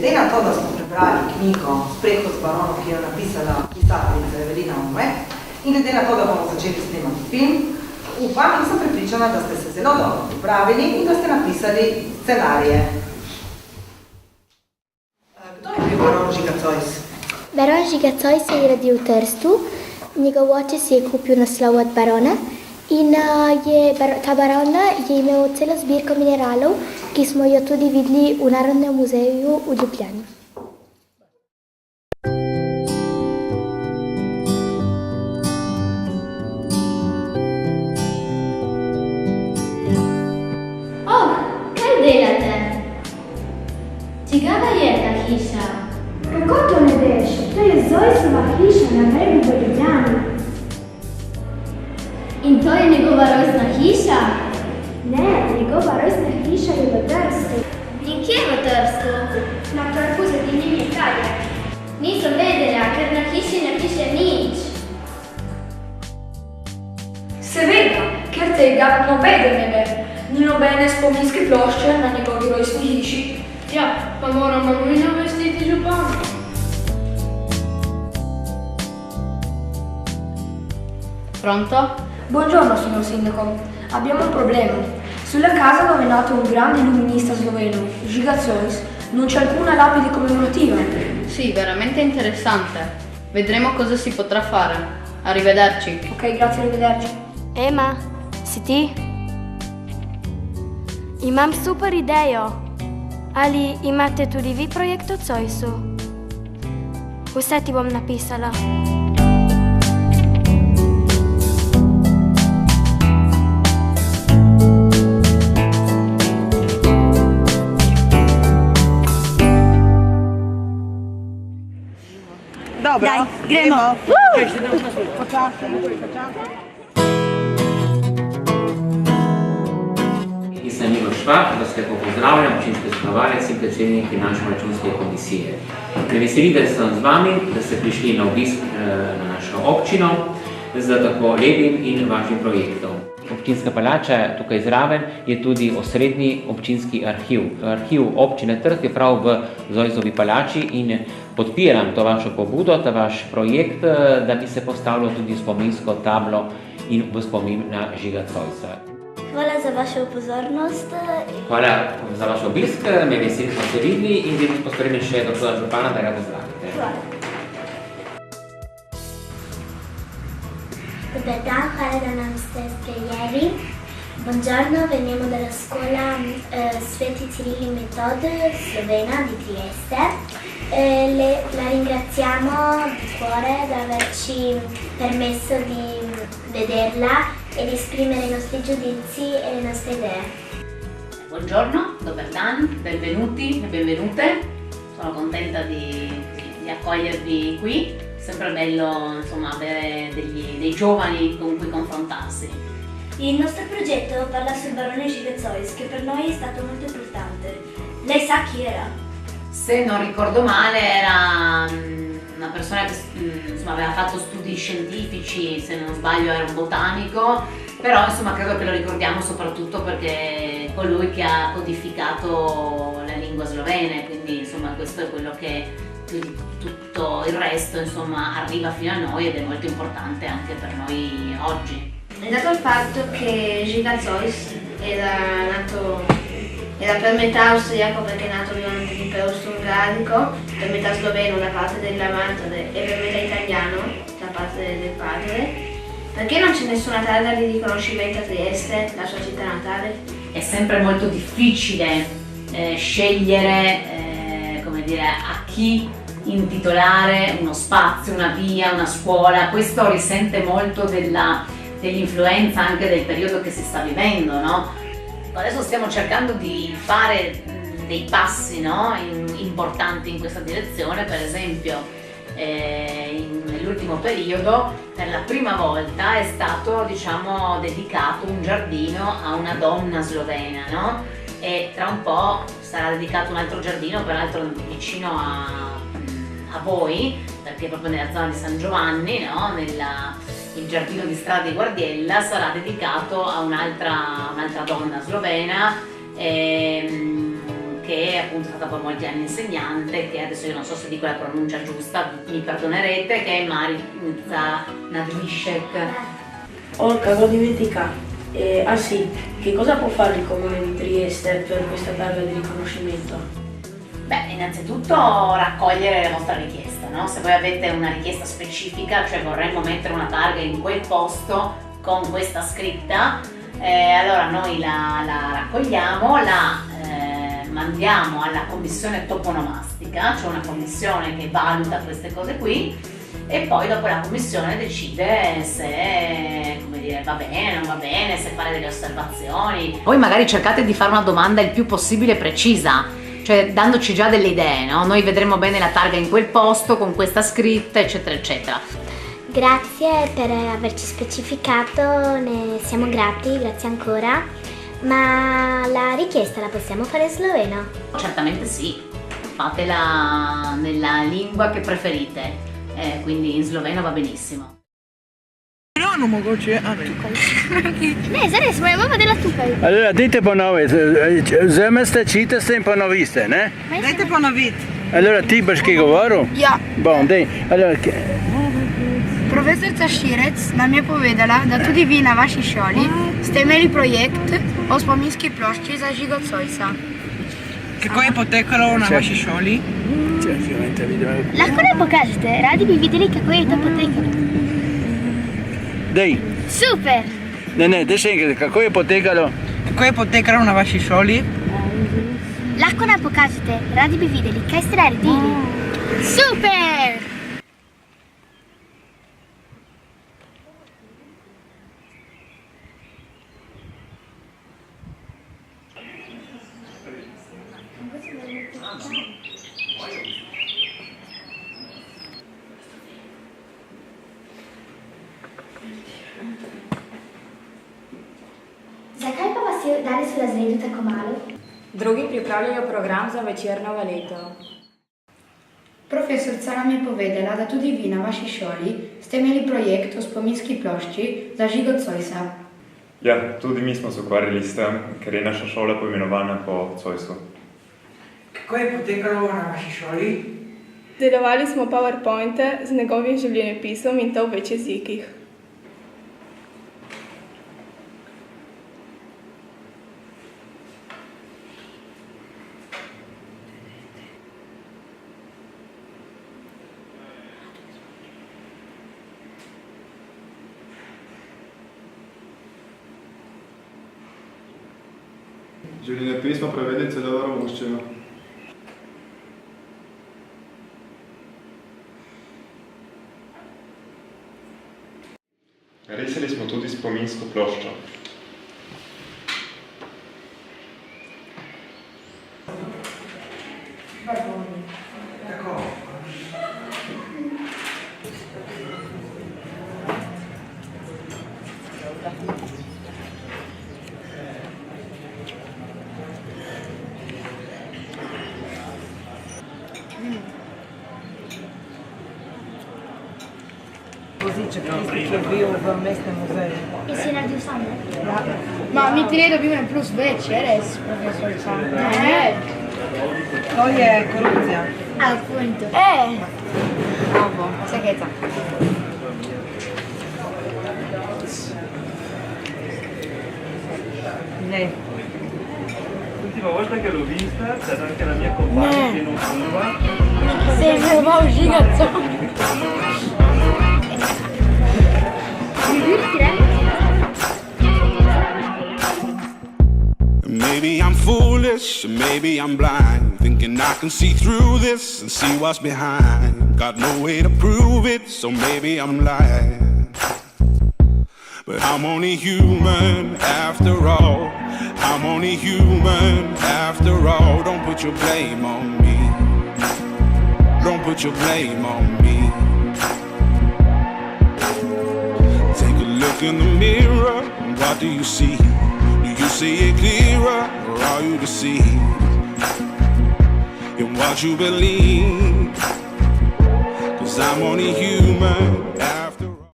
glede na to, da smo prebrali knjigo Sprehod z barono, ki jo napisala pisateljica Evelina Ome, in glede na to, da bomo začeli snemati film, upam in sem prepričana, da ste se zelo dobro pripravili in da ste napisali scenarije. Kdo je bil baron Žiga Zois? Baron Žiga Zois se je rodil v Trstu, njegov oče si je kupil naslov od barona in ta baron je imel celo zbirko mineralov, ki smo jo tudi videli v Narodnem muzeju v Ljubljani. Kaj delate? Čigava je ta hiša? Kako to ne veš? To je Zoisova hiša na Bregu v Ljubljani. In to je njegova rojstna hiša? Ne, njegova rojstna hiša je v Trstu. In kje v Trstu? Na trgu za divjimi kralje. Nisem vedela, ker na hiši ne piše nič. Seveda, ker tega nobeden ne ve. Ni nobene spominske plošče na njegovi rojstni hiši. Ja, pa moramo nujno obvestiti župana. Pronto? Buongiorno, signor Sindaco. Abbiamo un problema. Sulla casa dove è nato un grande illuminista sloveno, Žiga Zois, non c'è alcuna lapide commemorativa. Sì, veramente interessante. Vedremo cosa si potrà fare. Arrivederci. Ok, grazie, arrivederci. Ema, si ti? Imam super idejo. Ali imate tudi vi projekt o Zoisu? Vse ti bom napisala. Dobro, Daj, gremo. Počasi. Sem Igor Švab, vas lepo pozdravljam, občinski svetovalec in predsednik finančno-računske komisije. Me veseli, da sem z vami, da ste prišli na obisk na našo občino z tako lepim in važnim projektom. Občinska palača tukaj zraven je tudi osrednji občinski arhiv. Arhiv občine Trst je prav v Zoisovi palači in podpiram to vašo pobudo, ta vaš projekt, da bi se postavilo tudi spominsko tablo in v spomin na Žiga Zoisa. Hvala za vašo pozornost. Hvala za vaš obisk, me veseli, smo se videli in zdaj pospremim še gospoda župana, da ga pozdravite. Hvala. Dobar dan, hvala da nam ste sprejeli. Buongiorno, veniamo dalla scuola Sveti Cirilli e Metod slovena di Trieste. La ringraziamo di cuore per averci permesso di vederla ed esprimere i nostri giudizi e le nostre idee. Buongiorno, dobar dan, benvenuti e benvenute. Sono contenta di accogliervi qui. Sempre bello, insomma, avere dei giovani con cui confrontarsi. Il nostro progetto parla sul barone Žiga Zois, che per noi è stato molto importante. Lei sa chi era? Se non ricordo male era una persona che insomma, aveva fatto studi scientifici, se non sbaglio era un botanico, però insomma credo che lo ricordiamo soprattutto perché è colui che ha codificato la lingua slovena, quindi insomma questo è quello che più di tutto il resto insomma arriva fino a noi ed è molto importante anche per noi oggi. Dato il fatto che Žiga Zois era per metà austriaco perché è nato durante l'impero austro-ungarico, per metà sloveno da parte della madre e per metà italiano da parte del padre, perché non c'è nessuna tavola di riconoscimento a Trieste, la sua città natale? È sempre molto difficile scegliere come dire, a chi intitolare uno spazio, una via, una scuola. Questo risente molto dell'influenza anche del periodo che si sta vivendo, no? Adesso stiamo cercando di fare dei passi, no? Importanti in questa direzione, per esempio nell'ultimo periodo per la prima volta è stato dedicato un giardino a una donna slovena, no? E tra un po' sarà dedicato un altro giardino, peraltro vicino a voi, perché proprio nella zona di San Giovanni, no? Il giardino di strada di Guardiella sarà dedicato a un'altra donna slovena che che appunto è stata per molti anni insegnante, che adesso io non so se dico la pronuncia giusta, mi perdonerete, che è Marica Nadvishek. Olga, l'ho dimenticata. Ah sì, che cosa può fare il Comune di Trieste per questa targa di riconoscimento? Beh, innanzitutto raccogliere la vostra richiesta, no? Se voi avete una richiesta specifica, cioè vorremmo mettere una targa in quel posto con questa scritta, allora noi la raccogliamo, la mandiamo alla commissione toponomastica, cioè una commissione che valuta queste cose qui, e poi dopo la commissione decide se, come dire, va bene, non va bene, se fare delle osservazioni. Voi magari cercate di fare una domanda il più possibile precisa, cioè dandoci già delle idee, no? Noi vedremo bene la targa in quel posto, con questa scritta, eccetera, eccetera. Grazie per averci specificato, ne siamo grati, grazie ancora. Ma la richiesta la possiamo fare in sloveno? Certamente sì, fatela nella lingua che preferite, quindi in sloveno va benissimo. No, mogoče, Ne, zares, moja mama dela tukaj. Allora, dajte ponoviti, vzemeste, čitate in ponoviste, ne? Dajte ponoviti. Allora, ti boš kaj govoril? Ja. Bom, daj. Allora, Profesorica Širec nam je povedala, da tudi vi na vaši šoli ste imeli projekt o spominski plošči za Žigo Zoisa. Kako je potekalo na vaši šoli? Lahko nam pokažete, radi bi videli, kako je to potekalo. daj. Super! Ne, daj še enkrat, kako je potekalo? Kako je potekalo na vaši šoli? Lahko nam pokažete, radi bi videli, kaj ste naredili. Super! Zakaj pa vas je danes v razredu tako malo? Drugi pripravljajo program za večerno valeto. Profesorica nam je povedala, da tudi vi na vaši šoli ste imeli projekt o spominski plošči za Žigo Zoisa. Ja, tudi mi smo se ukvarjali s tem, ker je naša šola poimenovana po Zoisu. Kako je potekalo na vaši šoli? Delovali smo PowerPointe z njegovim življenjepisom in to v več jezikih. Življenjepis smo prevedli celo v romunščino. Risali smo tudi spominsko ploščo. Tako. Voziček, tisti, ki je bil v mestnem muzeju. In si naredil sam, ne? Ja. Ma mi ti ne dobimo en plus več, je res, profesorica? Ne. To je korupcija. Appunto. Bravo, se hecam. Ne. L'ultima volta che l'ho vista, c'era anche la mia compagna che non fuma. Sei fermato Žigo Zoisa. Maybe I'm foolish, maybe I'm blind, thinking I can see through this and see what's behind. Got no way to prove it, so maybe I'm lying. But I'm only human after all. I'm only human after all. Don't put your blame on me. Don't put your blame on me. Take a look in the mirror, what do you see? Do you see it clearer, or are you deceived in what you believe? 'Cause I'm only human.